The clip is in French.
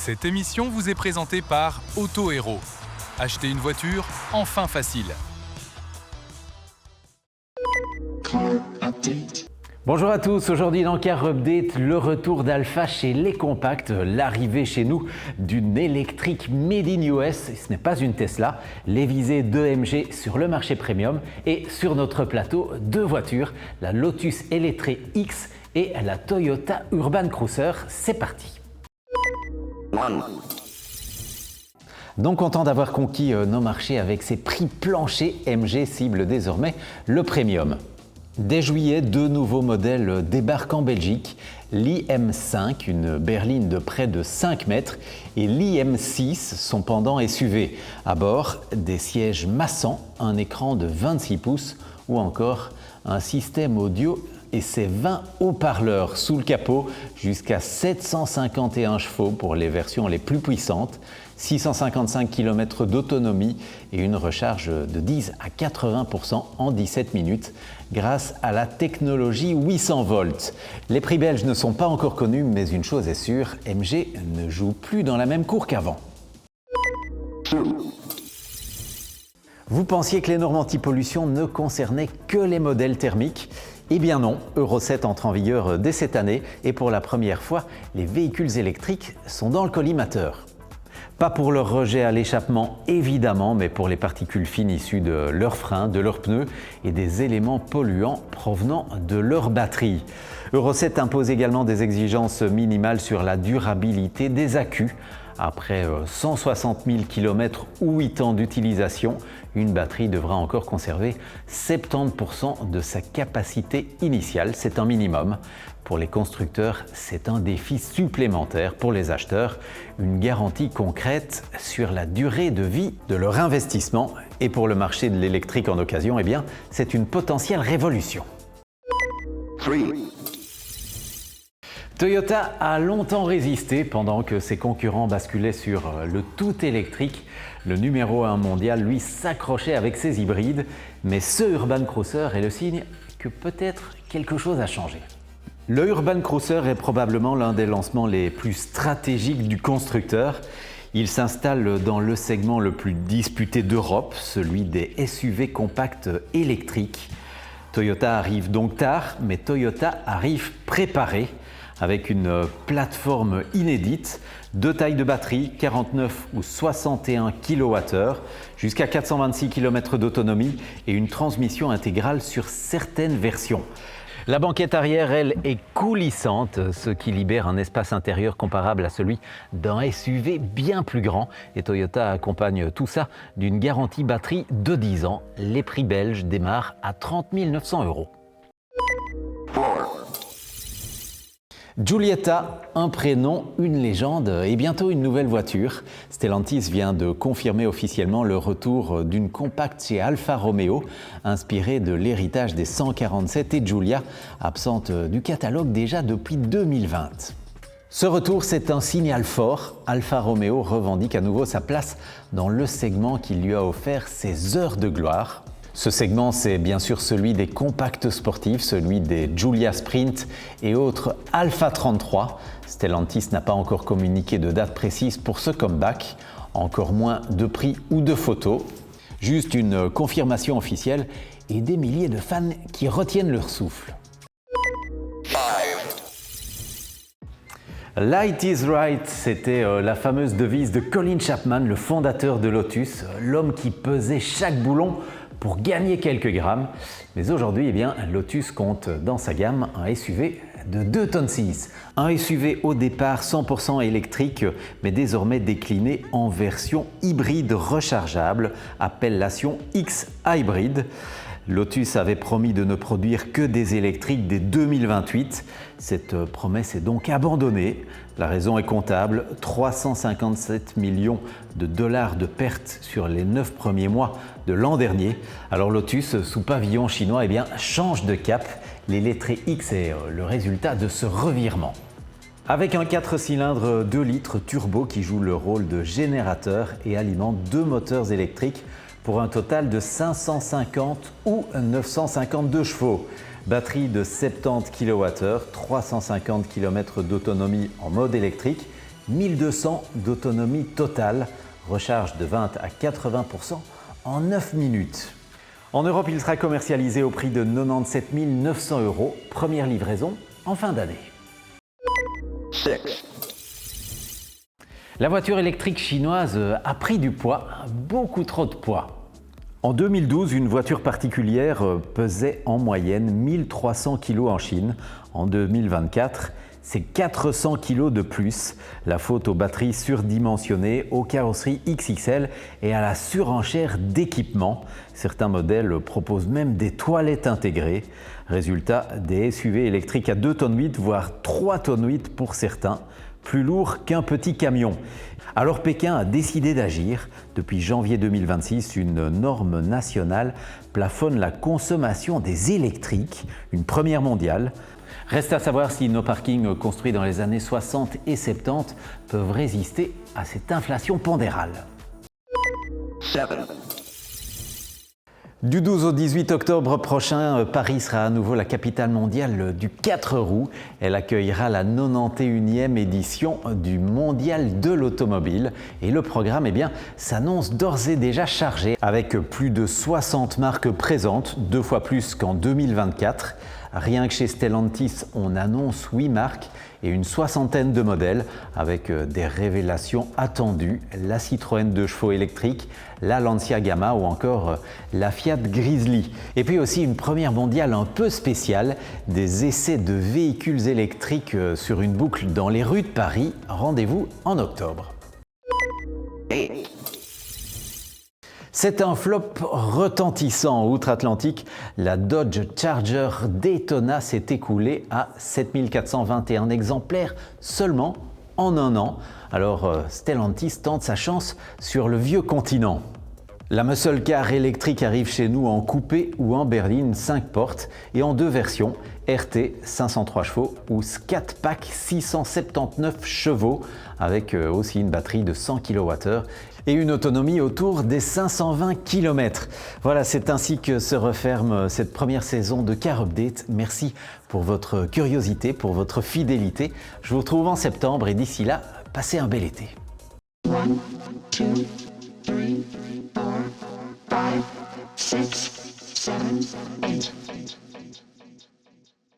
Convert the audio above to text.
Cette émission vous est présentée par Auto Hero. Achetez une voiture enfin facile. Bonjour à tous, aujourd'hui dans Car Update, le retour d'Alfa chez les compacts, l'arrivée chez nous d'une électrique made in US, ce n'est pas une Tesla, les visées d'EMG sur le marché premium et sur notre plateau, deux voitures, la Lotus Eletre X et la Toyota Urban Cruiser, c'est parti. Donc content d'avoir conquis nos marchés avec ces prix planchers, MG cible désormais le premium. Dès juillet, deux nouveaux modèles débarquent en Belgique, l'IM5, une berline de près de 5 mètres, et l'IM6, son pendant SUV. À bord, des sièges massants, un écran de 26 pouces ou encore un système audio et ses 20 haut-parleurs sous le capot, jusqu'à 751 chevaux pour les versions les plus puissantes, 655 km d'autonomie et une recharge de 10 à 80% en 17 minutes grâce à la technologie 800 volts. Les prix belges ne sont pas encore connus, mais une chose est sûre, MG ne joue plus dans la même cour qu'avant. Vous pensiez que les normes anti-pollution ne concernaient que les modèles thermiques ? Eh bien non, Euro 7 entre en vigueur dès cette année et pour la première fois, les véhicules électriques sont dans le collimateur. Pas pour leur rejet à l'échappement évidemment, mais pour les particules fines issues de leurs freins, de leurs pneus et des éléments polluants provenant de leur batterie. Euro 7 impose également des exigences minimales sur la durabilité des accus. Après 160 000 km ou 8 ans d'utilisation, une batterie devra encore conserver 70% de sa capacité initiale. C'est un minimum. Pour les constructeurs, c'est un défi supplémentaire. Pour les acheteurs, une garantie concrète sur la durée de vie de leur investissement. Et pour le marché de l'électrique en occasion, eh bien, c'est une potentielle révolution. Toyota a longtemps résisté pendant que ses concurrents basculaient sur le tout électrique. Le numéro 1 mondial, lui, s'accrochait avec ses hybrides. Mais ce Urban Cruiser est le signe que peut-être quelque chose a changé. Le Urban Cruiser est probablement l'un des lancements les plus stratégiques du constructeur. Il s'installe dans le segment le plus disputé d'Europe, celui des SUV compacts électriques. Toyota arrive donc tard, mais Toyota arrive préparé. Avec une plateforme inédite, deux tailles de batterie, 49 ou 61 kWh, jusqu'à 426 km d'autonomie et une transmission intégrale sur certaines versions. La banquette arrière, elle, est coulissante, ce qui libère un espace intérieur comparable à celui d'un SUV bien plus grand. Et Toyota accompagne tout ça d'une garantie batterie de 10 ans. Les prix belges démarrent à 30 900 €. Giulietta, un prénom, une légende et bientôt une nouvelle voiture. Stellantis vient de confirmer officiellement le retour d'une compacte chez Alfa Romeo, inspirée de l'héritage des 147 et Giulia, absente du catalogue déjà depuis 2020. Ce retour, c'est un signal fort. Alfa Romeo revendique à nouveau sa place dans le segment qui lui a offert ses heures de gloire. Ce segment, c'est bien sûr celui des compacts sportifs, celui des Giulia Sprint et autres Alpha 33. Stellantis n'a pas encore communiqué de date précise pour ce comeback, encore moins de prix ou de photos. Juste une confirmation officielle et des milliers de fans qui retiennent leur souffle. Light is right, c'était la fameuse devise de Colin Chapman, le fondateur de Lotus, l'homme qui pesait chaque boulon pour gagner quelques grammes. Mais aujourd'hui, eh bien, Lotus compte dans sa gamme un SUV de 2,6 tonnes. Un SUV au départ 100% électrique, mais désormais décliné en version hybride rechargeable, appellation X-Hybrid. Lotus avait promis de ne produire que des électriques dès 2028. Cette promesse est donc abandonnée. La raison est comptable, 357 millions de dollars de pertes sur les 9 premiers mois de l'an dernier. Alors Lotus, sous pavillon chinois, eh bien, change de cap. L'Eletre X est le résultat de ce revirement. Avec un 4 cylindres 2 litres turbo qui joue le rôle de générateur et alimente deux moteurs électriques pour un total de 550 ou 952 chevaux. Batterie de 70 kWh, 350 km d'autonomie en mode électrique 1200 d'autonomie totale, recharge de 20 à 80% en 9 minutes. En Europe, il sera commercialisé au prix de 97 900 €, première livraison en fin d'année. La voiture électrique chinoise a pris du poids, beaucoup trop de poids. En 2012, une voiture particulière pesait en moyenne 1300 kg en Chine. En 2024, c'est 400 kg de plus. La faute aux batteries surdimensionnées, aux carrosseries XXL et à la surenchère d'équipements. Certains modèles proposent même des toilettes intégrées. Résultat, des SUV électriques à 2,8 tonnes, voire 3,8 tonnes pour certains, plus lourds qu'un petit camion. Alors Pékin a décidé d'agir. Depuis janvier 2026, une norme nationale plafonne la consommation des électriques, une première mondiale. Reste à savoir si nos parkings construits dans les années 60 et 70 peuvent résister à cette inflation pondérale. Du 12 au 18 octobre prochain, Paris sera à nouveau la capitale mondiale du 4 roues. Elle accueillera la 91e édition du Mondial de l'automobile. Et le programme s'annonce d'ores et déjà chargé, avec plus de 60 marques présentes, 2 fois plus qu'en 2024. Rien que chez Stellantis, on annonce 8 marques et une soixantaine de modèles avec des révélations attendues, la Citroën 2 chevaux électrique, la Lancia Gamma ou encore la Fiat Grizzly. Et puis aussi une première mondiale un peu spéciale, des essais de véhicules électriques sur une boucle dans les rues de Paris. Rendez-vous en octobre. C'est un flop retentissant outre-Atlantique. La Dodge Charger Daytona s'est écoulée à 7421 exemplaires seulement en un an. Alors Stellantis tente sa chance sur le vieux continent. La muscle car électrique arrive chez nous en coupé ou en berline 5 portes et en 2 versions, RT 503 chevaux ou Scat Pack 679 chevaux avec aussi une batterie de 100 kWh et une autonomie autour des 520 km. Voilà, c'est ainsi que se referme cette première saison de Car Update. Merci pour votre curiosité, pour votre fidélité. Je vous retrouve en septembre et d'ici là, passez un bel été. 1, 2, 3, 4, 5, 6, 7, 8.